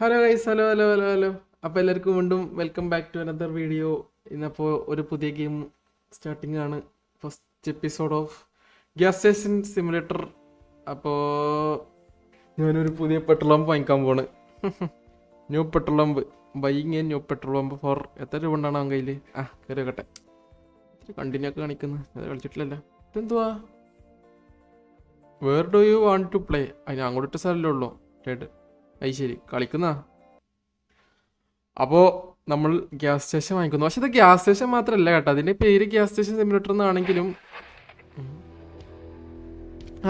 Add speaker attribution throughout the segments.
Speaker 1: Hello guys, hello hello hello hello. അപ്പോൾ എല്ലാവർക്കും വീണ്ടും welcome back to another video. ഇന്നപ്പോൾ ഒരു പുതിയ ഗെയിം സ്റ്റാർട്ടിംഗ് ആണ്. First episode of gas station simulator. അപ്പോൾ ഞാനൊരു പുതിയ പെട്രോൾ പമ്പ് വാങ്ങിക്കാൻ പോണ്. New petrol pump, buying a new petrol pump for എത്ര രൂപ ഉണ്ടാണ് അവൻ കയ്യിൽ? കയറി വെക്കട്ടെ. കണ്ടിന്യൂ ഒക്കെ കാണിക്കുന്നത് അത് കളിച്ചിട്ടില്ലല്ലോ. ഇതെന്തുവാ? Where do you want to play? അതിന് അങ്ങോട്ട് സ്ഥലമല്ലേ ഉള്ളൂ. റെഡ്. അത് ശരി, കളിക്കുന്ന. അപ്പോൾ നമ്മൾ ഗ്യാസ് സ്റ്റേഷൻ വാങ്ങിക്കുന്നു. പക്ഷെ ഇത് ഗ്യാസ് സ്റ്റേഷൻ മാത്രമല്ല കേട്ടോ, അതിൻ്റെ പേര് ഗ്യാസ് സ്റ്റേഷൻ സിമുലേറ്റർ എന്നാണെങ്കിലും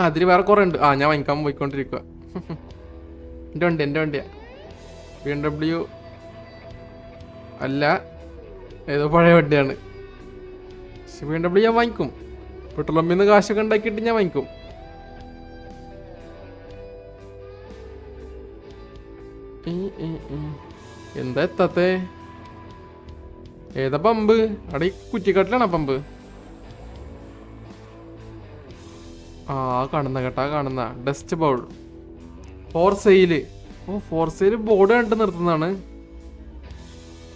Speaker 1: അതിന് വേറെ കുറേ ഉണ്ട്. ഞാൻ വാങ്ങിക്കാൻ പോയിക്കൊണ്ടിരിക്കുക. എൻ്റെ വണ്ടിയാ. BMW അല്ല, ഏതോ പഴയ വണ്ടിയാണ്. പക്ഷെ BMW ഞാൻ വാങ്ങിക്കും. പെട്രോൾ പമ്പിൽ നിന്ന് കാശൊക്കെ ഉണ്ടാക്കിയിട്ട് ഞാൻ വാങ്ങിക്കും. എന്താ എത്താത്തേ? ഏതാ പമ്പ്? അവിടെ ഈ കുറ്റിക്കാട്ടിലാണോ പമ്പ്? കാണുന്ന കേട്ടാ, കാണുന്ന dust bowl for sale. For sale board കണ്ട് നിർത്തുന്നതാണ്.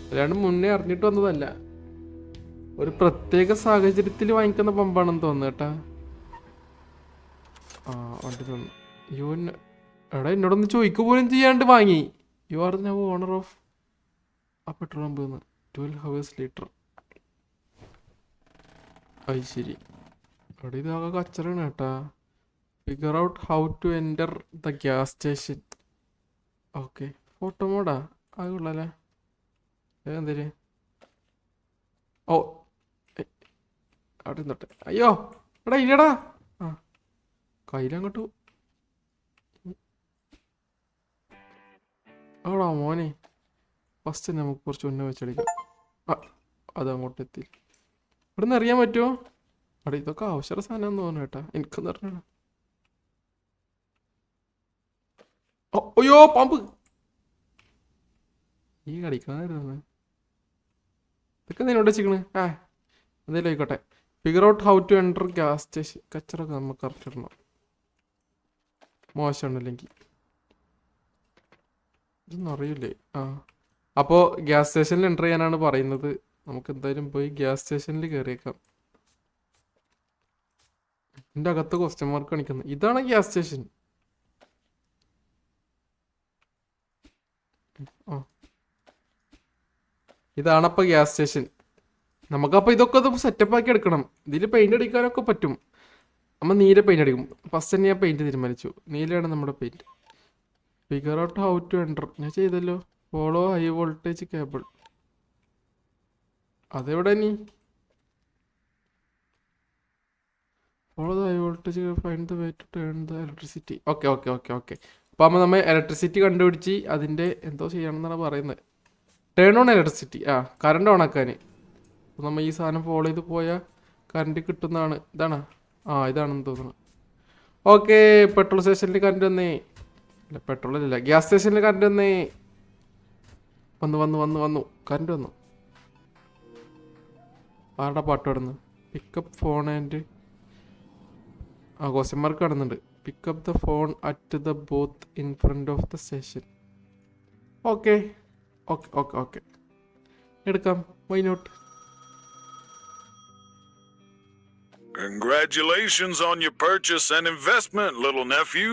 Speaker 1: അല്ലാണ്ട് മുന്നേ അറിഞ്ഞിട്ട് വന്നതല്ല. ഒരു പ്രത്യേക സാഹചര്യത്തിൽ വാങ്ങിക്കുന്ന പമ്പാണെന്ന് തോന്നുന്നു കേട്ടാ. വണ്ടി തോന്നുന്നു. എടാ, എന്നോടൊന്ന് ചോദിക്കുക പോലും ചെയ്യാണ്ട് വാങ്ങി. You are now owner of ആ പെട്രോൾ പമ്പ് 12 hours ലിറ്റർ. അത് ശരി. അവിടെ ഇതാകെ കച്ചറാണ് കേട്ടാ. Figure out how to enter the gas station. Okay, photo മോഡാ? അത് കൊള്ളാലേ. എന്തേര്? അവിടെ നിന്നോട്ടെ. അയ്യോ എടാ, ഇല്ലടാ. കയ്യിലങ്ങോട്ട് ആടാ മോനെ. ഫസ്റ്റ് നമുക്ക് കുറച്ച് ഉന്ന വെച്ചടിക്കാം. അത് അങ്ങോട്ട് എത്തി. ഇവിടെ നിന്ന് അറിയാൻ പറ്റുമോ? അവിടെ ഇതൊക്കെ ആവശ്യമുള്ള സാധനം തോന്നുന്നു കേട്ടാ. എനിക്കൊന്നും അറിഞ്ഞ. അയ്യോ പമ്പ്. ഈ കടിക്കണമായിരുന്നു. ഇതൊക്കെ നിന്നോട് വെച്ചിക്കണ്. എന്തേലും ആയിക്കോട്ടെ. Figure out how to enter gas station. കച്ചറൊക്കെ നമുക്ക് കറക്റ്റ് ഇടണം. മോശമാണല്ലെങ്കിൽ ഇതൊന്നും അറിയില്ലേ. അപ്പോൾ ഗ്യാസ് സ്റ്റേഷനിൽ എൻ്റർ ചെയ്യാനാണ് പറയുന്നത്. നമുക്ക് എന്തായാലും പോയി ഗ്യാസ് സ്റ്റേഷനിൽ കയറിയേക്കാം. എൻ്റെ അകത്ത് ക്വസ്റ്റ്യൻ മാർക്ക് കാണിക്കുന്നത്. ഇതാണ് ഗ്യാസ് സ്റ്റേഷൻ. ഇതാണപ്പോൾ ഗ്യാസ് സ്റ്റേഷൻ. നമുക്കപ്പോൾ ഇതൊക്കെ ഒന്ന് സെറ്റപ്പ് ആക്കി എടുക്കണം. ഇതിൽ പെയിൻ്റ് അടിക്കാനൊക്കെ പറ്റും. നമ്മൾ നീല പെയിൻ്റ് അടിക്കും. ഫസ്റ്റ് തന്നെ ഞാൻ പെയിൻറ്റ് തീരുമാനിച്ചു. നീലയാണ് നമ്മുടെ paint. Figure out how to enter ഞാൻ ചെയ്തല്ലോ. Follow high voltage cable. അതെവിടെ നീ? Follow the high voltage find the way to turn the electricity. Okay. അപ്പോൾ നമ്മൾ ഇലക്ട്രിസിറ്റി കണ്ടുപിടിച്ച് അതിൻ്റെ എന്തോ ചെയ്യണമെന്നാണ് പറയുന്നത്. Turn on electricity. Current on ആക്കാൻ. അപ്പോൾ നമ്മൾ ഈ സാധനം ഫോളോ ചെയ്ത് പോയാൽ കറണ്ട് കിട്ടുന്നതാണ്. ഇതാണോ? ഇതാണെന്ന് തോന്നുന്നു. ഓക്കെ, പെട്രോൾ സ്റ്റേഷനിൽ കറണ്ട് വന്നേ. അല്ല, പെട്രോളില്ല, ഗ്യാസ് സ്റ്റേഷനിൽ കറണ്ട് വന്നേ. വന്നു കറണ്ട് വന്നു. ആരുടെ പാട്ട് പാടുന്നു? Pick up phone and question mark കാണുന്നുണ്ട്. Pick up the phone at the booth in front of the station. Okay എടുക്കാം. Why not?
Speaker 2: Congratulations on your purchase and investment, little nephew.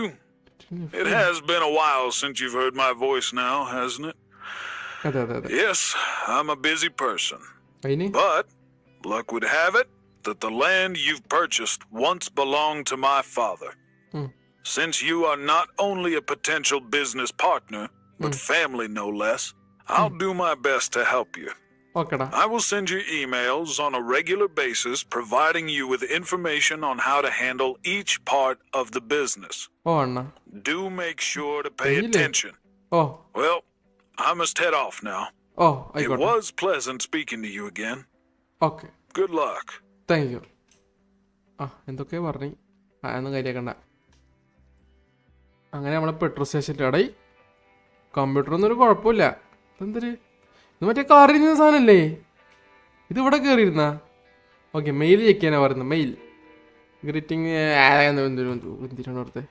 Speaker 2: It has been a while since you've heard my voice now, hasn't it?
Speaker 1: Yes,
Speaker 2: I'm a busy person. But luck would have it that the land you've purchased once belonged to my father. Since you are not only a potential business partner, but family no less, I'll do my best to help you. I will send you emails on a regular basis providing you with information on how to handle each part of the business. Do make sure to pay attention. Well, I must head off now. It was pleasant speaking to you again.
Speaker 1: Okay.
Speaker 2: Good luck.
Speaker 1: Thank you. എന്തൊക്കെ പറഞ്ഞു? ഒന്നും കാര്യമാക്കണ്ട. അങ്ങനെ നമ്മളെ petrol സ്റ്റേഷൻ്റെ അവിടെ കമ്പ്യൂട്ടറൊന്നും ഒരു കുഴപ്പമില്ല. എന്തൊരു ഇത് മറ്റേ കാറിൽ ഇരുന്ന സാധനമല്ലേ? ഇത് ഇവിടെ കയറിയിരുന്ന? ഓക്കെ, മെയിൽ ചെക്ക് ചെയ്യാനാണ് പറയുന്നത്. മെയിൽ ഗ്രീറ്റിംഗ് എന്തിനാണ് ഓർത്തെ?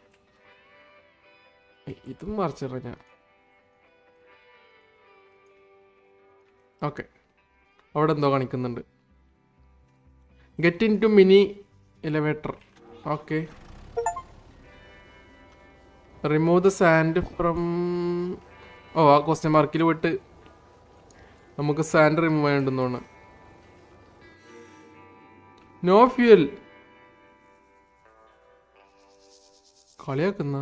Speaker 1: ഇതും മറിച്ചിട ഞാൻ. ഓക്കെ, അവിടെ എന്തോ കാണിക്കുന്നുണ്ട്. Get in to mini elevator. Okay, remove the sand from. ഓ, ആ ക്വസ്റ്റ്യൻ മാർക്കിൽ വിട്ട് നമുക്ക് സാൻഡ് റിമൂവ് ചെയ്യേണ്ടെന്ന് തോന്നുന്നു. No fuel. കളിയാക്കുന്ന.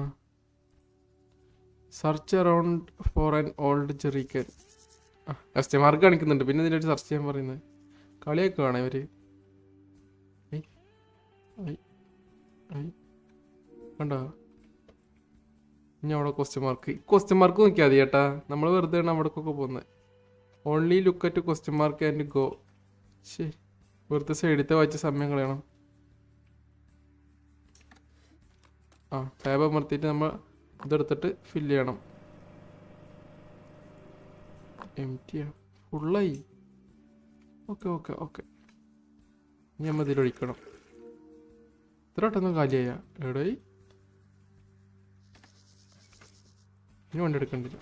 Speaker 1: Search around for an old jerrican. Question mark കാണിക്കുന്നുണ്ട്, പിന്നെ ഇതിനൊരു സെർച്ച് ചെയ്യാൻ പറയുന്നത്. കളിയാക്കുകയാണ് ഇവര്. കണ്ടോ, ഇനി അവിടെ ക്വസ്റ്റ്യൻ മാർക്ക്. ക്വസ്റ്റ്യൻ മാർക്ക് നോക്കിയാൽ മതി ചേട്ടാ, നമ്മൾ വെറുതെ ആണ് അവിടേക്കൊക്കെ പോകുന്നത്. Only look at question mark and go. ശരി, വെറുതെ സൈഡിലത്തെ വായിച്ച സമയം കളയണം. ടാബ് അമർത്തിയിട്ട് നമ്മൾ ഇതെടുത്തിട്ട് ഫില്ല് ചെയ്യണം. എംറ്റിയാ, ഫുള്ളായി. ഓക്കെ ഓക്കെ ഓക്കെ, ഇനി നമ്മൾ ഇതിലൊഴിക്കണം. ഇത്ര പെട്ടെന്ന് കാലിയായ എവിടെ? ഇനി വണ്ടി എടുക്കണ്ടില്ല.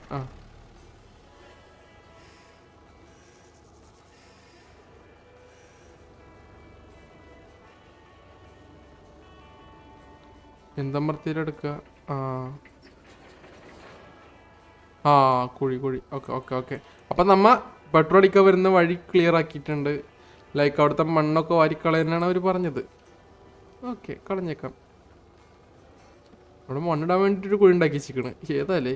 Speaker 1: എന്തമർത്തിയിലെടുക്കുക? കുഴി. Okay okay okay. അപ്പം നമ്മ പെട്രോൾ അടിക്കാൻ വരുന്ന വഴി ക്ലിയർ ആക്കിയിട്ടുണ്ട്. ലൈക്ക് അവിടുത്തെ മണ്ണൊക്കെ വാരിക്കളയാനാണ് അവർ പറഞ്ഞത്. ഓക്കെ, കളഞ്ഞേക്കാം. അവിടെ മണ്ണിടാൻ വേണ്ടിയിട്ടൊരു കുഴി ഉണ്ടാക്കി വെച്ചിരിക്കണ്. ഏതാല്ലേ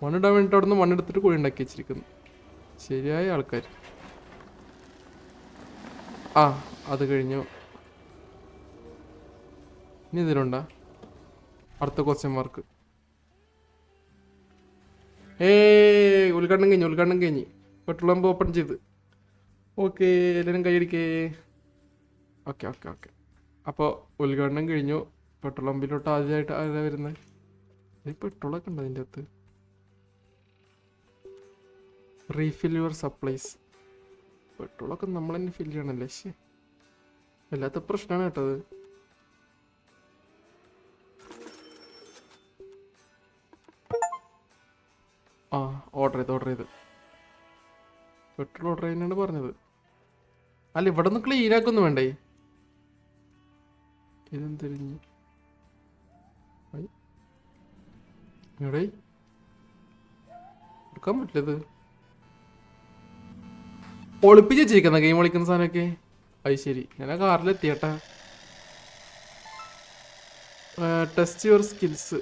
Speaker 1: മണ്ണിടാൻ വേണ്ടിയിട്ട് അവിടെ നിന്ന് മണ്ണെടുത്തിട്ട് കുഴി ഉണ്ടാക്കി വെച്ചിരിക്കുന്നു. ശരിയായ ആൾക്കാർ. അത് കഴിഞ്ഞു. ഇനി ഇതിലുണ്ടാ അടുത്ത ക്വസ്റ്റ്യൻ മാർക്ക്. ഉദ്ഘാടനം കഴിഞ്ഞ് പെട്രോൾ പമ്പ് ഓപ്പൺ ചെയ്ത്. ഓക്കെ, എല്ലാവരും കൈയടിക്കേ. Okay okay okay. അപ്പോൾ ഉദ്ഘാടനം കഴിഞ്ഞു. പെട്രോൾ പമ്പിലോട്ട് ആദ്യമായിട്ട് ആരാ വരുന്നത്? പെട്രോളൊക്കെ ഉണ്ട് അതിൻ്റെ അകത്ത്. Refill your supplies. പെട്രോളൊക്കെ നമ്മൾ തന്നെ ഫില്ല് ചെയ്യണമല്ലേ? ശരി, വല്ലാത്ത പ്രശ്നമാണ് കേട്ടത്. ഓർഡർ ചെയ്ത് പെട്രോൾ ഓർഡർ ചെയ്യാനാണ് പറഞ്ഞത്. അല്ല, ഇവിടെ നിന്ന് ക്ലീൻ ആക്കൊന്നും വേണ്ടേ? ഇതെന്തിരിഞ്ഞ് ഇവിടെ എടുക്കാൻ പറ്റില്ലത്. ഒളിപ്പിച്ച് വെച്ചിരിക്കുന്ന ഗെയിം കളിക്കുന്ന സാധനമൊക്കെ. അത് ശരി, ഞാൻ ആ കാറിലെത്തിയേട്ടാ. Test your skills.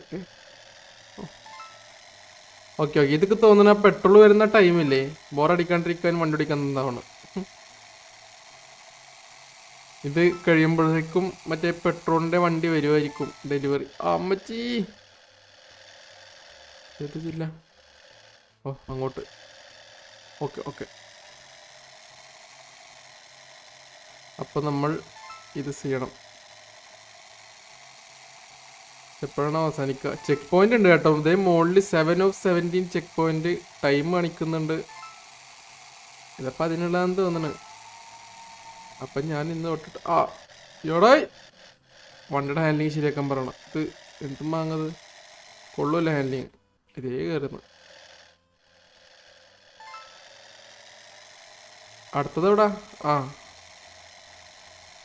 Speaker 1: ഓക്കെ, ഇതൊക്കെ തോന്നുന്ന പെട്രോൾ വരുന്ന ടൈമില്ലേ, ബോറടിക്കാണ്ടിരിക്കാൻ വണ്ടി ഓടിക്കാൻ നിന്നാണ്. ഇത് കഴിയുമ്പോഴേക്കും മറ്റേ പെട്രോളിന്റെ വണ്ടി വരുമായിരിക്കും, ഡെലിവറി. അമ്മച്ചി, ഏത് ജില്ല? അങ്ങോട്ട്. Okay okay. അപ്പോൾ നമ്മൾ ഇത് ചെയ്യണം. എപ്പോഴാണ് അവസാനിക്കുക? ചെക്ക് പോയിന്റ് ഉണ്ട് കേട്ടോ. ഇതേ മുകളിൽ 7/17 ചെക്ക് പോയിന്റ് ടൈം കാണിക്കുന്നുണ്ട്. ഇതപ്പോൾ അതിനുള്ളതാന്ന് തോന്നുന്നു. അപ്പം ഞാൻ ഇന്ന് തൊട്ടിട്ട് യോടായി വണ്ടിയുടെ ഹാൻഡ്ലിങ് ശരിയാക്കാൻ പറയണം. ഇത് എന്തും വാങ്ങത് കൊള്ളൂല്ല ഹാൻഡ്ലിങ്. ഇതേ കയറുന്നു. അടുത്തത് എവിടാ?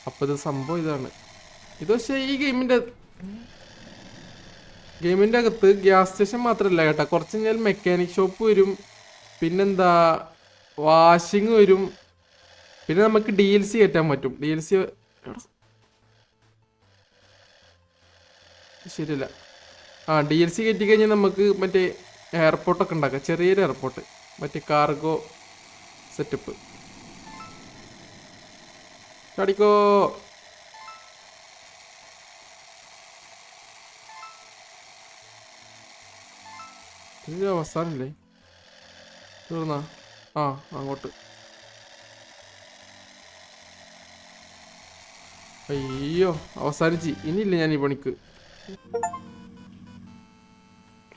Speaker 1: അപ്പോൾ ഇത് സംഭവം ഇതാണ്. ഇത് പക്ഷേ ഈ ഗെയിമിൻ്റെ അകത്ത് ഗ്യാസ് സ്റ്റേഷൻ മാത്രമല്ല കേട്ടോ. കുറച്ച് കഴിഞ്ഞാൽ മെക്കാനിക് ഷോപ്പ് വരും, പിന്നെന്താ വാഷിങ് വരും, പിന്നെ നമുക്ക് DLC കയറ്റാൻ പറ്റും. DLC ശരിയല്ല, DLC കയറ്റി കഴിഞ്ഞാൽ നമുക്ക് മറ്റേ എയർപോർട്ടൊക്കെ ഉണ്ടാക്കാം. ചെറിയൊരു എയർപോർട്ട്, മറ്റേ കാർഗോ സെറ്റപ്പ്. ചാടിക്കോ. ഇതിൻ്റെ അവസാനല്ലേ? തീർന്നാ? അങ്ങോട്ട്. അയ്യോ, അവസാനിച്ച്. ഇനിയില്ല ഞാൻ ഈ പണിക്ക്.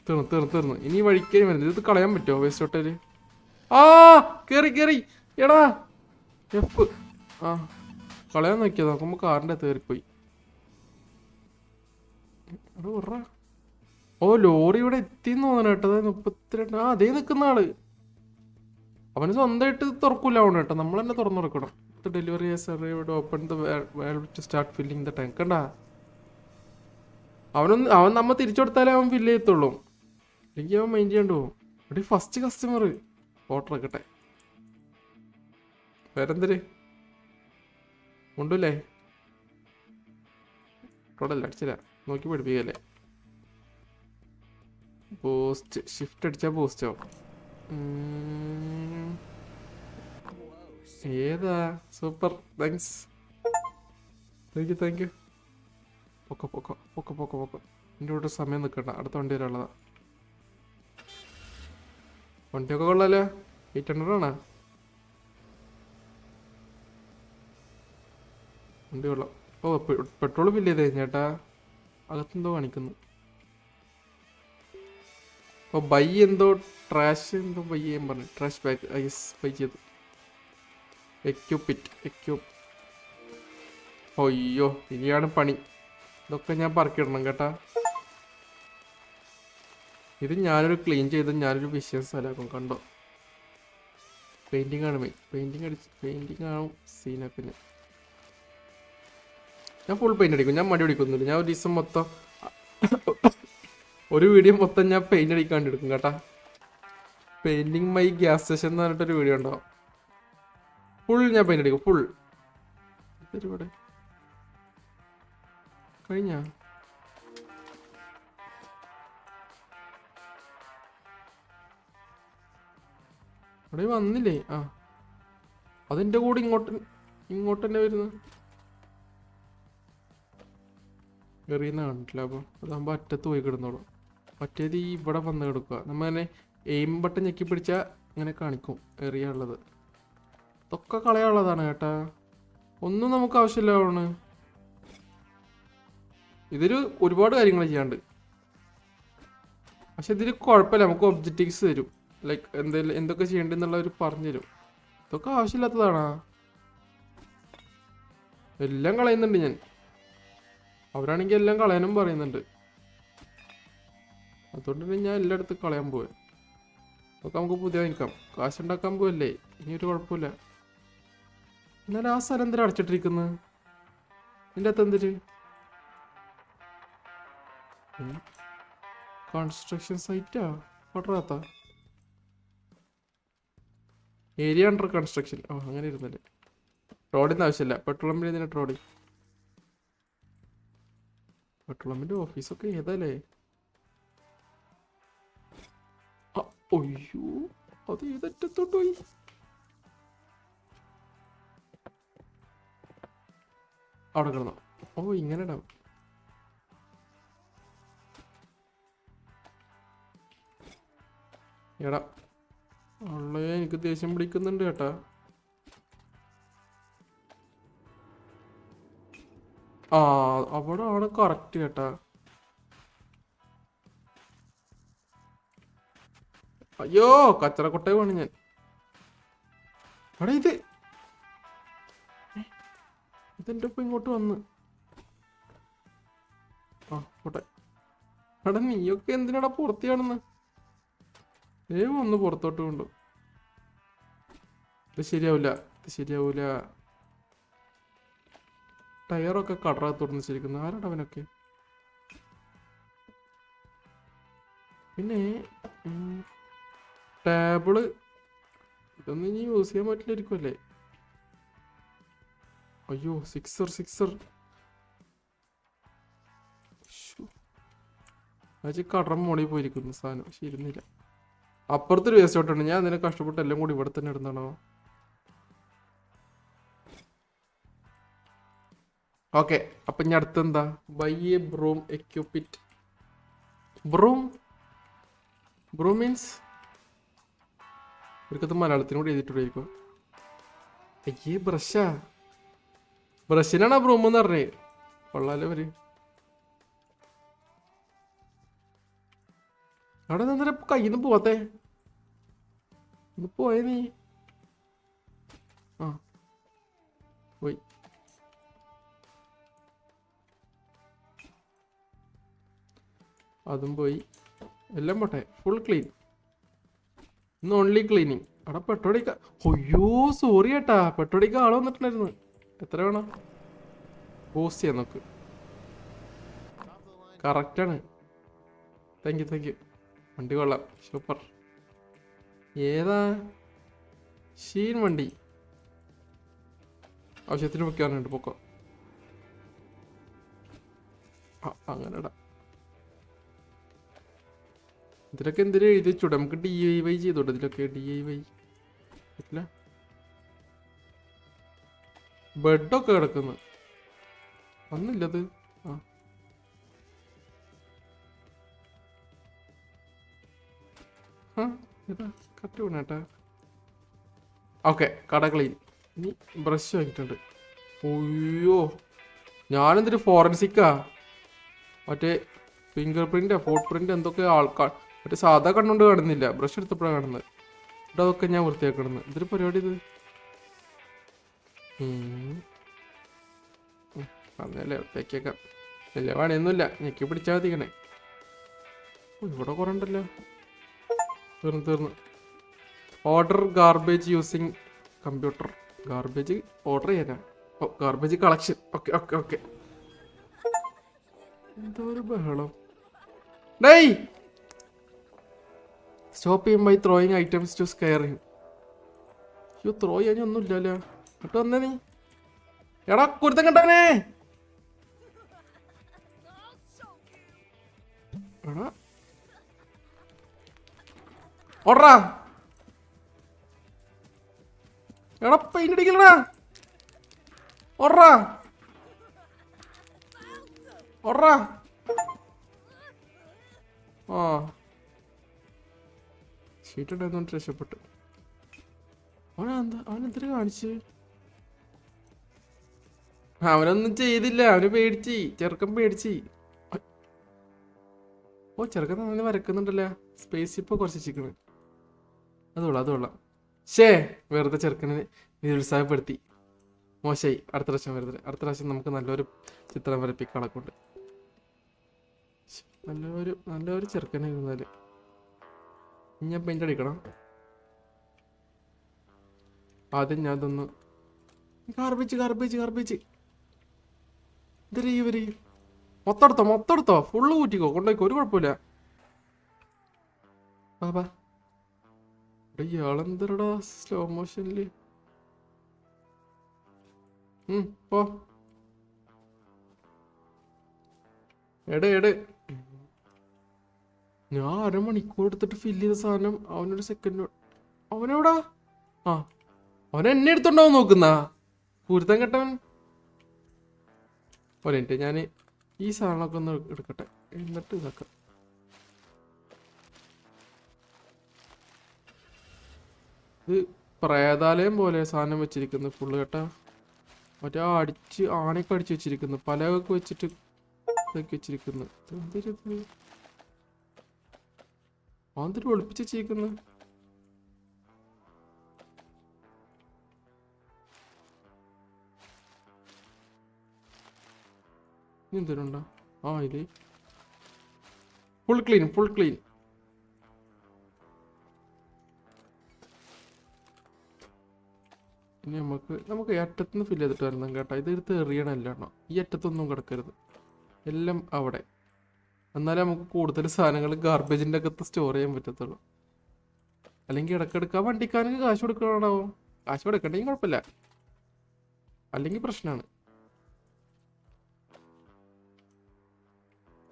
Speaker 1: തീർന്നു. ഇനി വഴിക്കേ വരുന്നത്. ഇത് കളയാൻ പറ്റുമോ വേസ്റ്റ് ഹോട്ടല്? കേറി എടാ എഫ്. കളയാൻ നോക്കിയത്, നോക്കുമ്പോൾ കാറിൻ്റെ കയറിപ്പോയി. ലോറി ഇവിടെ എത്തിന്ന് തോന്നണം കേട്ടോ. 32. അതേ നിൽക്കുന്ന ആള്. അവന് സ്വന്തമായിട്ട് തുറക്കൂല അവന് കേട്ടോ, നമ്മൾ തന്നെ തുറന്നു കൊടുക്കണം. Delivery open the two start filling the tank. കണ്ടാ അവൻ നമ്മ തിരിച്ചു കൊടുത്താലേ അവൻ ഫില്ല് ചെയ്യത്തുള്ളൂ, അല്ലെങ്കിൽ അവൻ മൈൻഡ് ചെയ്യാണ്ട് പോകും. ഇവിടെ ഫസ്റ്റ് കസ്റ്റമർ ഓർഡർ ആക്കട്ടെ. വേറെന്തര് ഉണ്ടല്ലേ? ടോട്ടല്ല അടിച്ചില്ല, നോക്കി പഠിപ്പിക്കല്ലേ. പോസ്റ്റ് ഷിഫ്റ്റ് അടിച്ചാൽ പോസ്റ്റ് ആവും. ഏതാ? Super, thanks. Thank you. പൊക്ക. എൻ്റെ കൂടെ സമയം നിൽക്കണ്ട, അടുത്ത വണ്ടി വരാനുള്ളതാ. വണ്ടിയൊക്കെ കൊള്ളാലോ. 800 ആണോ വണ്ടി? കൊള്ളാം. ഓ, പെട്രോൾ ബില്ല് ചെയ്തേ ചേട്ടാ. അകത്തെന്തോ കാണിക്കുന്നു. ഓ, ബൈ എന്തോ ട്രാഷ് എന്തോ ബൈ ചെയ്യാൻ പറഞ്ഞു. ട്രാഷ് ബാഗ് യെസ്, ബൈ ചെയ്തു. എക്യൂപ്പ്. അയ്യോ, ഇനിയാണ് പണി. ഇതൊക്കെ ഞാൻ പറക്കിടണം കേട്ടാ. ഇത് ഞാനൊരു ക്ലീൻ ചെയ്ത് ഞാനൊരു വിഷയം സ്ഥലമാക്കും. കണ്ടോ, പെയിന്റിങ് ആണ് മെയിൻ. പെയിന്റിങ് ആവും സീനാക്കുന്ന. ഞാൻ ഫുൾ പെയിന്റ് അടിക്കും, ഞാൻ മടി പിടിക്കൊന്നുമില്ല. ഞാൻ ഒരു ദിവസം മൊത്തം ഒരു വീഡിയോ മൊത്തം ഞാൻ പെയിന്റ് അടിക്കാണ്ട് എടുക്കും കേട്ടാ. പെയിന്റിങ് മൈ ഗ്യാസ് സ്റ്റേഷൻ എന്ന് പറഞ്ഞിട്ടൊരു വീഡിയോ ഉണ്ടാവും. ഫുൾ ഞാൻ പെയിന്റ് അടിക്കും, ഫുൾ. ഇവിടെ കഴിഞ്ഞ ഇവിടെ വന്നില്ലേ? ആ, അതെന്റെ കൂടെ ഇങ്ങോട്ട് തന്നെ വരുന്നു. എറിയുന്ന കണ്ടിട്ടില്ല. അപ്പോൾ അതാകുമ്പോൾ അറ്റത്ത് പോയി കിടന്നോളൂ. മറ്റേത് ഈ ഇവിടെ വന്ന് കിടക്കുക. നമ്മൾ തന്നെ എയിം ബട്ടൺ ഞെക്കി പിടിച്ചാൽ അങ്ങനെ കാണിക്കും എറിയാനുള്ളത്. ഇതൊക്കെ കളയാനുള്ളതാണ് കേട്ടാ, ഒന്നും നമുക്ക് ആവശ്യമില്ലാണ്. ഇതില് ഒരുപാട് കാര്യങ്ങൾ ചെയ്യാണ്ട്, പക്ഷെ ഇതിൽ കുഴപ്പമില്ല. നമുക്ക് ഒബ്ജക്റ്റീവ്സ് തരും, ലൈക്ക് എന്തൊക്കെ ചെയ്യേണ്ടെന്നുള്ളവർ പറഞ്ഞു തരും. ഇതൊക്കെ ആവശ്യമില്ലാത്തതാണാ. എല്ലാം കളയുന്നുണ്ട് ഞാൻ. അവരാണെങ്കിൽ എല്ലാം കളയാനും പറയുന്നുണ്ട്. അതുകൊണ്ട് തന്നെ ഞാൻ എല്ലായിടത്തും കളയാൻ പോയി. അതൊക്കെ നമുക്ക് പുതിയ നിൽക്കാം. കാശുണ്ടാക്കാൻ പോവല്ലേ, ഇനിയൊരു കുഴപ്പമില്ല. എന്നാലും ആ സ്ഥലം എന്തിനാ അടച്ചിട്ടിരിക്കുന്നത്? ഇതിൻ്റെ അകത്ത് എന്തിര്? കൺസ്ട്രക്ഷൻ സൈറ്റാ? പട്ടാത്ത ഏരിയ അണ്ടർ കൺസ്ട്രക്ഷൻ. ഓ, അങ്ങനെ ഇരുന്നല്ലേ. റോഡിന് ആവശ്യമില്ല. പെട്രോൾ പമ്പിന് എന്തിനാ റോഡ്? പെട്രോൾ പമ്പിന്റെ ഓഫീസൊക്കെ ഏതല്ലേ? ഒയ്യോ, അത് ഏതറ്റത്തോട്ട് പോയി? അവിടെ കിടന്നോ? ഓ, ഇങ്ങനെ ഇടാം. എടാ ഉള്ളേ, എനിക്ക് ദേഷ്യം പിടിക്കുന്നുണ്ട് കേട്ടാ. ആ, അവിടെ ആണ് കറക്റ്റ് കേട്ടാ. അയ്യോ, കച്ചറക്കൊട്ടേ വേണം ഞാൻ. എടാ ഇതെന്റെ ഒപ്പം ഇങ്ങോട്ട് വന്ന്. ആ, പോട്ടെ. എടാ നീയൊക്കെ എന്തിനാടാ പുറത്തിയാണെന്ന്? ഒന്ന് പുറത്തോട്ട് കൊണ്ടു. ഇത് ശരിയാവൂല. ടയറൊക്കെ കടറാത്തോടുന്ന് ശരിക്കുന്നു. ആരാണ് അവനൊക്കെ? പിന്നെ ടേബിള് ഇതൊന്നും ഇനി യൂസ് ചെയ്യാൻ പറ്റില്ലായിരിക്കുമല്ലേ? അയ്യോ, സിക്സർ. കടറം മോളിൽ പോയിരിക്കുന്നു സാധനം. പക്ഷെ ഇരുന്നില്ല. അപ്പുറത്തൊരു വേസ്റ്റ് ഔട്ടുണ്ട്. ഞാൻ അതിനെ കഷ്ടപ്പെട്ട് എല്ലാം കൂടി ഇവിടെ തന്നെ ഇടുന്നാണോ? ഓക്കെ, അപ്പൊ ഞാൻ അടുത്തെന്താ? By a broom equip it. Broom means ഇവർക്കത് മലയാളത്തിനോട് എഴുതിയിട്ടുണ്ടായിരിക്കും. അയ്യേ, ബ്രഷിനാണ് ബ്രൂം എന്ന് പറഞ്ഞേ. കൊള്ളാലോ അവര്. അവിടെ നിന്നേ കയ്യിൽ നിന്ന് പോവാത്തേ. ഒന്ന് പോയേ നീ. ആ, പോയി. അതും പോയി. എല്ലാം പോട്ടെ, ഫുൾ ക്ലീൻ. ഇന്ന് ഓൺലി ക്ലീനിങ്. അവിടെ പെട്രോടിക്ക. ഒയ്യോ സോറി ഏട്ടാ, പെട്രോടിക്ക ആള് വന്നിട്ടുണ്ടായിരുന്നു. എത്ര വേണം? പോസ്റ്റ് ചെയ്യാൻ നോക്ക്. കറക്റ്റാണ്. Thank you. വണ്ടി കൊള്ളാം, സൂപ്പർ. ഏതാ? ഷീൻ വണ്ടി. ആവശ്യത്തിന് വെക്കാനുണ്ട്, പൊക്കോ. അങ്ങനെടാ. ഇതിലൊക്കെ എന്തിനാ എഴുതി വെച്ചൂടെ? നമുക്ക് DIY ചെയ്തോട്ടെ ഇതിലൊക്കെ. DIY പറ്റില്ല. ബെഡൊക്കെ കിടക്കുന്നു. ഒന്നില്ലത്. കറക്റ്റ് വേണേട്ടാ. ഓക്കെ, കട ക്ലീൻ. ഇനി ബ്രഷ് വാങ്ങിയിട്ടുണ്ട്. ഒയ്യോ, ഞാനെന്തൊരു ഫോറൻസിക്കാ. മറ്റേ ഫിംഗർ പ്രിന്റ്, ഫുട് പ്രിന്റ് എന്തൊക്കെ ആൾക്കാർ. മറ്റേ സാധാ കണ്ണുകൊണ്ട് കാണുന്നില്ല, ബ്രഷ് എടുത്തപ്പോഴാണ് കാണുന്നത്. ഇവിടെ അതൊക്കെ ഞാൻ വൃത്തിയാക്കണമെന്ന്. ഇതൊരു പരിപാടി ഇത്. പറഞ്ഞല്ലേ വൃത്തിയാക്കിയേക്കാം. വലിയ പണിയൊന്നുമില്ല, ഞെക്കി പിടിച്ചാൽ മതിക്കണേ. ഇവിടെ കുറെ ഉണ്ടല്ലോ. തീർന്നു. Order garbage using computer. Garbage order ചെയ്യാനാ? ഓ, ഗാർബേജ് കളക്ഷൻ. ഓക്കെ. എന്തോ ഒരു ബഹളം. ഡേയ്, സ്റ്റോപ്പ് ചെയ്യും by throwing items to scare him. അയ്യോ, ത്രോ ചെയ്യാൻ ഒന്നുമില്ലല്ലോ. എന്നിട്ട് വന്നേ നീ. എടാ കുരുത്തം കണ്ടവനെ. എടാ ഓടാ. എടാ പെയിന്റ് അടിക്കലടാ. ഓടാ. ഷീറ്റ് ഉണ്ടായിരുന്നോണ്ട് രക്ഷപ്പെട്ടു. അവനെന്തിനു കാണിച്ച്? അവനൊന്നും ചെയ്തില്ല, അവന് പേടിച്ച്. ചെറുക്കൻ പേടിച്ച്. ഓ, ചെറുക്കൻ അങ്ങനെ വരക്കുന്നുണ്ടല്ലോ. സ്പേസ് ഇപ്പൊ കുറച്ച് ചിക്കണ്. അതുകൊള്ളാം. ഷേ, വെറുതെ ചെറുക്കനെ നിരുത്സാഹപ്പെടുത്തി. മോശമായി. അടുത്ത പ്രാവശ്യം നമുക്ക് നല്ലൊരു ചിത്രം വരപ്പിക്കാളെ കൊണ്ട്. നല്ലൊരു ചെറുക്കനെ ഇരുന്നാല്. ഞാൻ പെയിന്റ് അടിക്കണം. ആദ്യം ഞാൻ ഇതൊന്ന് ഗാർബേജ്. ഇതേ ഇവര് മൊത്തം ഫുള്ള് കൂറ്റിക്കോ, കൊണ്ടുപോയിക്കോ, ഒരു കുഴപ്പമില്ല. ബാബാ, ഇയാളെന്തരടാ സ്ലോ മോഷനില്. പോ. എട്. ഞാൻ 1/2 മണിക്കൂർ എടുത്തിട്ട് ഫില്ല് ചെയ്ത സാധനം അവനൊരു സെക്കൻഡ്. അവനെവിടാ? അവൻ എന്നെ എടുത്തോണ്ടാവും നോക്കുന്ന കുരുത്തം കെട്ടവൻ. ഒരെണ്ണിട്ട് ഞാൻ ഈ സാധനമൊക്കെ ഒന്ന് എടുക്കട്ടെ, എന്നിട്ട് ഇതാക്കാം. ഇത് പ്രേതാലയം പോലെ സാധനം വെച്ചിരിക്കുന്നു ഫുള്ള് കേട്ടാ. മറ്റേ ആണയൊക്കെ അടിച്ച് വെച്ചിരിക്കുന്നു, പലകൊക്കെ വെച്ചിട്ട് ഇതൊക്കെ വെച്ചിരിക്കുന്നു. എന്തൊരു ഒളിപ്പിച്ച് വെച്ചിരിക്കുന്നു. എന്തോരുണ്ടോ? ഇത് ഫുൾ ക്ലീൻ. ഇനി നമുക്ക് അറ്റത്തുനിന്ന് ഫില്ല് ചെയ്തിട്ട് വരണം കേട്ടോ. ഇത് എടുത്ത് എറിയണല്ലോ. ഈ അറ്റത്തൊന്നും കിടക്കരുത്, എല്ലാം അവിടെ. എന്നാലേ നമുക്ക് കൂടുതൽ സാധനങ്ങൾ ഗാർബേജിൻ്റെ അകത്ത് സ്റ്റോർ ചെയ്യാൻ പറ്റത്തുള്ളൂ. അല്ലെങ്കിൽ ഇടയ്ക്കെടുക്കാൻ വണ്ടിക്കാർക്ക് കാശ് കൊടുക്കണോ? കാശ് കൊടുക്കണ്ടെങ്കിൽ കുഴപ്പമില്ല, അല്ലെങ്കിൽ പ്രശ്നമാണ്.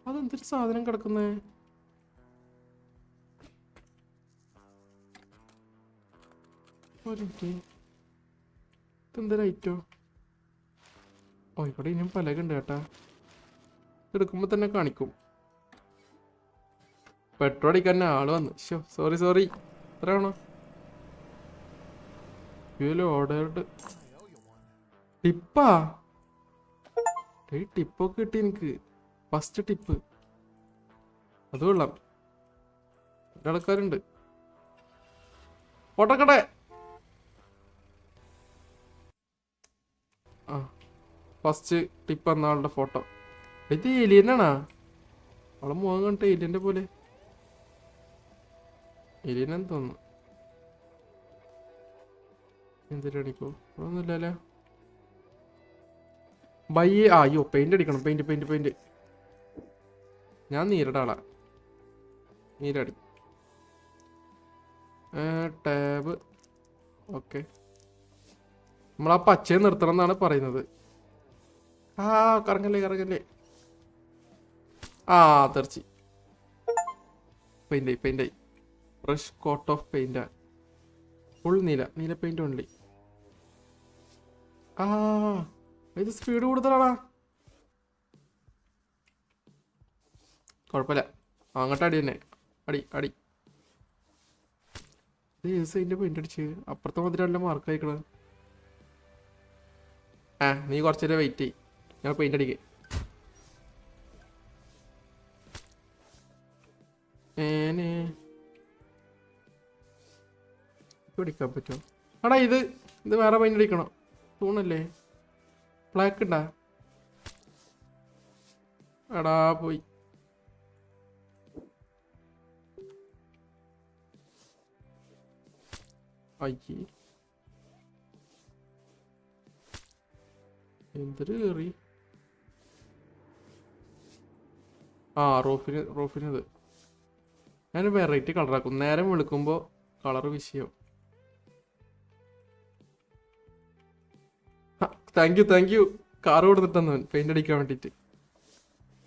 Speaker 1: അതെന്തൊരു സാധനം കിടക്കുന്നേ? ഇതെന്തൊരു ഐറ്റോ? ഇവിടെ ഇനിയും പലകുണ്ട് കേട്ടാ. എടുക്കുമ്പോ തന്നെ കാണിക്കും. പെട്രോൾ അടിക്കാൻ ആള് വന്നു. സോറി എത്ര വേണോ? ഓർഡേർഡ് ടിപ്പാ. ടിപ്പൊക്കെ കിട്ടി എനിക്ക്. ഫസ്റ്റ് ടിപ്പ് അത് കൊള്ളാം. ആൾക്കാരുണ്ട്. ഓട്ടക്കട. ഫസ്റ്റ് ടിപ്പ് എന്ന ആളുടെ ഫോട്ടോ. ഇത് ഏലിയനാണാ? അവളെ മുഖം കണ്ടിട്ട് ഏലിയന്റെ പോലെ. ഏലിയനെന്ന് തോന്നുന്നു. എന്തിട്ട് അടിക്കോ? ഒന്നുമില്ലല്ലേ. ബൈ അയ്യോ പെയിന്റ് അടിക്കണം. പെയിന്റ്. ഞാൻ നീരടെ ആളാ. നീരടി. ടാബ്. ഓക്കെ. നമ്മളാ പച്ചയെ നിർത്തണം എന്നാണ് പറയുന്നത്. കറങ്ങല്ലേ. തെറിച്ച്. പെയിന്റായി. ഫ്രഷ് കോട്ട് ഓഫ് പെയിന്റാ. ഫുൾ നീല പെയിന്റ് ഓൺലി. ഇത് സ്പീഡ് കൂടുതലാടാ. കുഴപ്പമില്ല. അങ്ങോട്ട് അടി തന്നെ. അടി. ഇത് ഏത് സൈഡിന്റെ പെയിന്റ് അടിച്ച്? അപ്പുറത്തെ മതിരല്ല മാർക്ക് അയക്കണത്. നീ കുറച്ചേരം വെയിറ്റ് ചെയ്യ്. ഞാൻ പെയിന്റ് അടിക്കേ. അടിക്കാൻ പറ്റുമോ? എടാ ഇത് വേറെ പെയിന്റ് അടിക്കണം തൂണല്ലേ? ബ്ലാക്ക് ഉണ്ടാ? എടാ പോയി. അയ്യേ എന്തൊരു കേറി. റോഫിനത് ഞാൻ വെറൈറ്റി കളറാക്കും. നേരം വെളുക്കുമ്പോ കളർ വിഷയം. താങ്ക് യു കാറ് കൊടുത്തിട്ടന്ന് പെയിന്റ് അടിക്കാൻ വേണ്ടിട്ട്.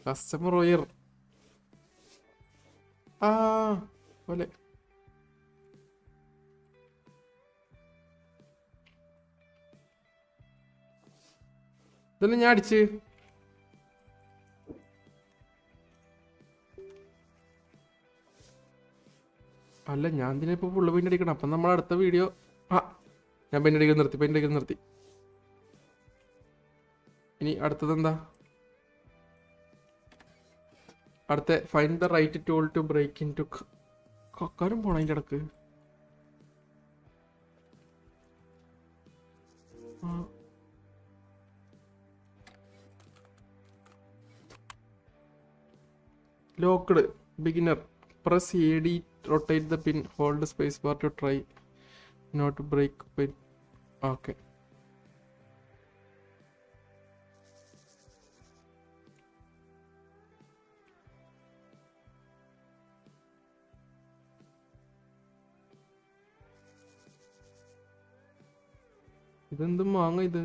Speaker 1: കസ്റ്റമർ ഒയർ പോലെ. ഇതെല്ലാം ഞാൻ അടിച്ച്. അല്ല ഞാൻ ഇതിനെ ഇപ്പൊ ഫുള്ള് പെയിന്റ് അടിക്കണം. അപ്പം നമ്മൾ അടുത്ത വീഡിയോ ഞാൻ പെയിന്റ് അടിക്കാൻ നിർത്തി. ഇനി അടുത്തത് എന്താ? അടുത്ത find the right tool to break in to. കക്കാനും പോണം അതിൻ്റെ ഇടക്ക്. Locked beginner. Press AD, rotate the pin, hold the space bar to try not to break pin. Okay. ഇതെന്തും മാങ്ങ ഇത്?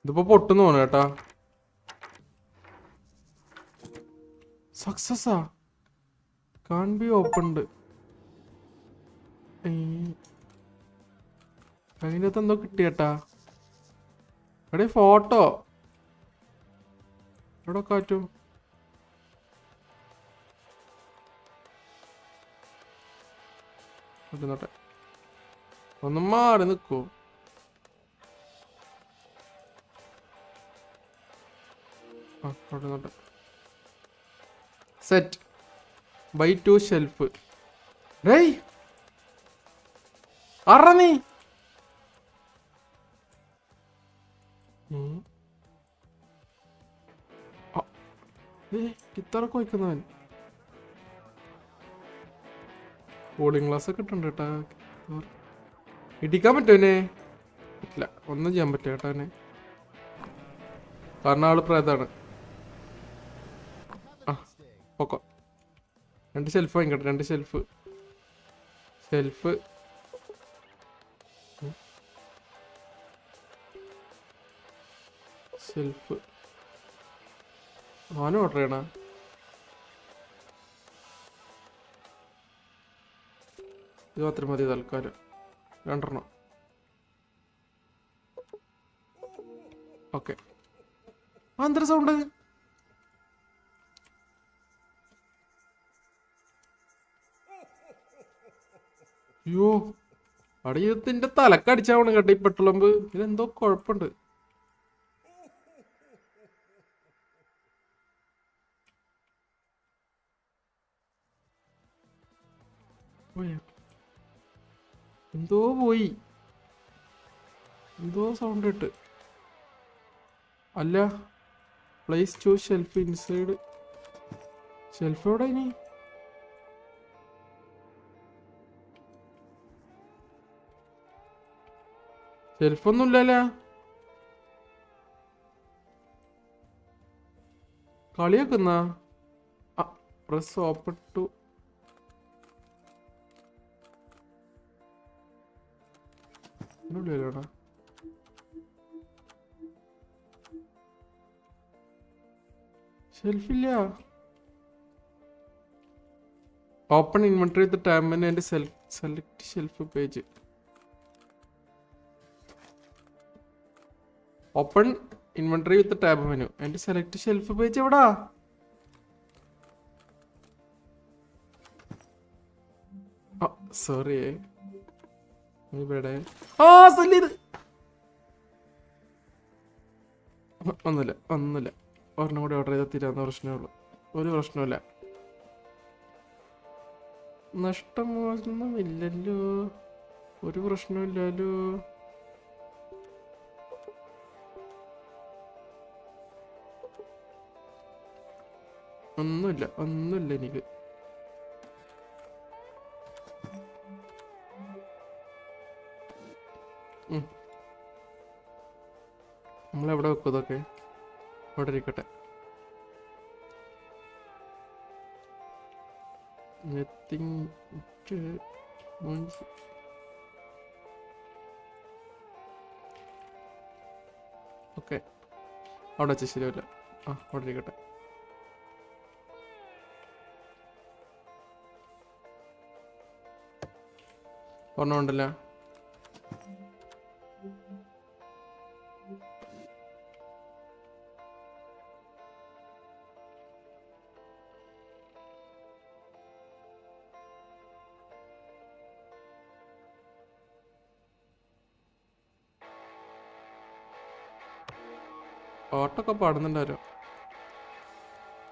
Speaker 1: ഇതിപ്പോ പൊട്ടുന്നു തോന്നുന്നു കേട്ടാ. സക്സസ്സാ. കാൺ ബി ഓപ്പൺഡ്. അതിൻ്റെ അകത്ത് എന്തോ കിട്ടിയേട്ടാ. എടേ ഫോട്ടോ എവിടെ കാറ്റും. നോട്ടെ ഒന്നും മാറി നിൽക്കൂ. നോട്ടെ സെറ്റ് ബൈ 2 ഷെൽഫ്. ഡേയ് അറ നീ ഇത്രക്ക് വയ്ക്കുന്നവൻ. കൂളിംഗ് ഗ്ലാസ് ഒക്കെ ഇട്ടുണ്ട് കേട്ടാ. ഇടിക്കാൻ പറ്റുമനെ? ഇല്ല ഒന്നും ചെയ്യാൻ പറ്റില്ല കേട്ടോ അവനെ. കാരണം ആള് പ്രേതാണ്. പൊക്കോ. 2 ഷെൽഫ് വാങ്ങിക്കട്ടെ. 2 ഷെൽഫ് അവനും ഓർഡർ ചെയ്യണ. ഇത് മാത്രം മതി തൽക്കാലം. 2 ഓക്കെ. എന്തൊരു സൗണ്ട്? അയ്യോ അടിയത്തിന്റെ തലക്കടിച്ചാവണം കേട്ടോ ഈ പെട്രോളമ്പ്. ഇതെന്തോ കുഴപ്പമുണ്ട്. പോയോ? എന്തോ പോയി, എന്തോ സൗണ്ട് ഇട്ട്. അല്ല, place to shelf inside. Shelf എവിടെ ഇനി? ഷെൽഫൊന്നും ഇല്ലല്ലോ. കളിയാക്കുന്ന പ്രസ് ഓപ്പൺ ടു. ടാ ഷെൽഫില്ല. Open inventory with tab menu and select shelf page. Open inventory with tab menu and select shelf page എവിടാ? സോറി, ഇവിടെ ഒന്നുമില്ല. ഒരെണ്ണം കൂടി ഓർഡർ ചെയ്താൽ തീരാവുന്ന പ്രശ്നമേ ഉള്ളൂ. ഒരു പ്രശ്നമില്ല. നഷ്ടമൊന്നുമില്ലല്ലോ, ഒരു പ്രശ്നമില്ലല്ലോ. ഒന്നുമില്ല എനിക്ക്. നമ്മളെവിടെ വെക്കും ഇതൊക്കെ? അവിടെ ഇരിക്കട്ടെ. ഓക്കെ, അവിടെ വെച്ച് ശരിയല്ല. അവിടെ ഇരിക്കട്ടെ. ഒരെണ്ണമുണ്ടല്ലോ. പാട്ടൊക്കെ പാടുന്നുണ്ടാരോ?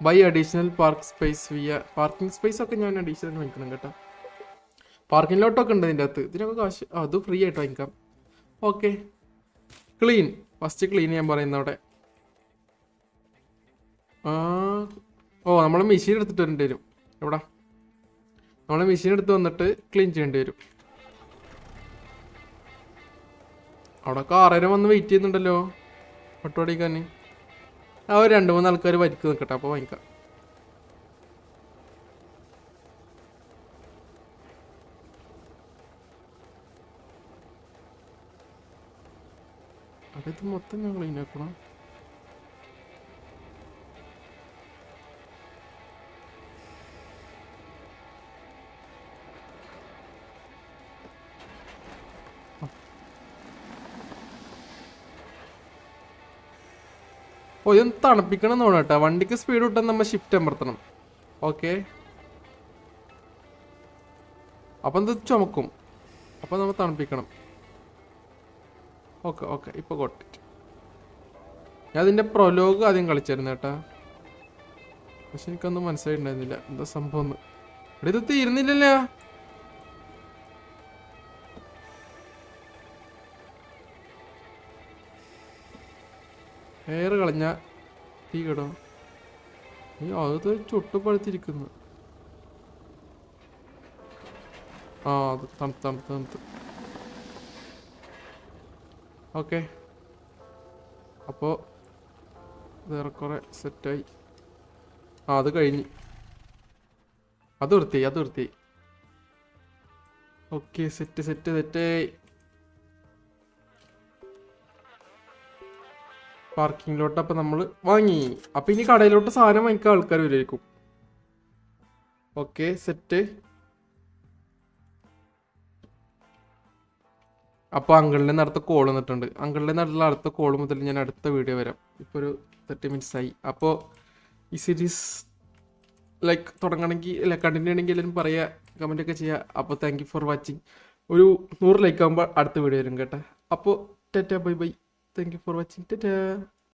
Speaker 1: By additional park space via. Parking space ഒക്കെ ഞാൻ അഡീഷണൽ വാങ്ങിക്കണം കേട്ടോ. പാർക്കിംഗ് ലോട്ടൊക്കെ ഉണ്ട് ഇതിൻ്റെ അകത്ത്. ഇതിനൊക്കെ കാശ്, അത് ഫ്രീ ആയിട്ട് വാങ്ങിക്കാം. Okay, clean. ഫസ്റ്റ് ക്ലീൻ ചെയ്യാൻ പറയുന്ന അവിടെ. നമ്മൾ മെഷീൻ എടുത്തിട്ട് വരേണ്ടി വരും. എവിടെ? നമ്മൾ മെഷീൻ എടുത്ത് വന്നിട്ട് ക്ലീൻ ചെയ്യേണ്ടി വരും. അവിടെ കാറേരം വന്ന് വെയിറ്റ് ചെയ്യുന്നുണ്ടല്ലോ ഫോട്ടോ അടിക്കാൻ. അവർ 2-3 ആൾക്കാർ വരിക്ക് നിൽക്കട്ടെ, അപ്പോൾ വാങ്ങിക്കാം. അതായത് മൊത്തം ഞാൻ ക്ലീൻ ആക്കണം. ഇതൊന്ന് തണുപ്പിക്കണം എന്ന് തോന്നട്ടെ. വണ്ടിക്ക് സ്പീഡ് വിട്ടാൽ നമ്മൾ ഷിഫ്റ്റ് അമർത്തണം. ഓക്കെ, അപ്പം ഇത് ചുമക്കും. അപ്പം നമ്മൾ തണുപ്പിക്കണം. ഓക്കെ, ഇപ്പോൾ കൊട്ടിട്ട് ഞാൻ അതിൻ്റെ പ്രൊലോഗ് ആദ്യം കളിച്ചായിരുന്നു കേട്ടാ. പക്ഷെ എനിക്കൊന്നും മനസ്സിലായിട്ടുണ്ടായിരുന്നില്ല എന്താ സംഭവം. ഇവിടെ ഇത് തീരുന്നില്ലല്ലോ. എയർ കളഞ്ഞ തീ കേടോ. അത് ചുട്ടുപഴുത്തിരിക്കുന്നു. അത് തണുത്ത്. ഓക്കെ, അപ്പോൾ വേറെക്കുറെ സെറ്റായി. അത് കഴിഞ്ഞ് അത് വൃത്തിയായി. ഓക്കെ, സെറ്റായി. പാർക്കിങ്ങിലോട്ട് അപ്പം നമ്മൾ വാങ്ങി. അപ്പം ഇനി കടയിലോട്ട് സാധനം വാങ്ങിക്കാൻ ആൾക്കാർ വരുമായിരിക്കും. Okay, set. അപ്പോൾ അങ്കിളിൻ്റെ അടുത്ത കോൾ വന്നിട്ടുണ്ട്. അങ്കിളിൻ്റെ നാട്ടിലുള്ള അടുത്ത കോൾ മുതൽ ഞാൻ അടുത്ത വീഡിയോ വരാം. ഇപ്പോൾ ഒരു 30 minutes ആയി. അപ്പോൾ ഈ സീരീസ് ലൈക്ക് തുടങ്ങണമെങ്കിൽ അല്ല കണ്ടിന്യൂ ചെയ്യണമെങ്കിൽ എല്ലാവരും പറയുക, കമൻറ്റൊക്കെ ചെയ്യുക. അപ്പോൾ താങ്ക് യു ഫോർ വാച്ചിങ്. ഒരു 100 ലൈക്ക് ആകുമ്പോൾ അടുത്ത വീഡിയോ വരും കേട്ടോ. അപ്പോൾ ടാറ്റാ, bye. Thank you for watching. Ta-ta.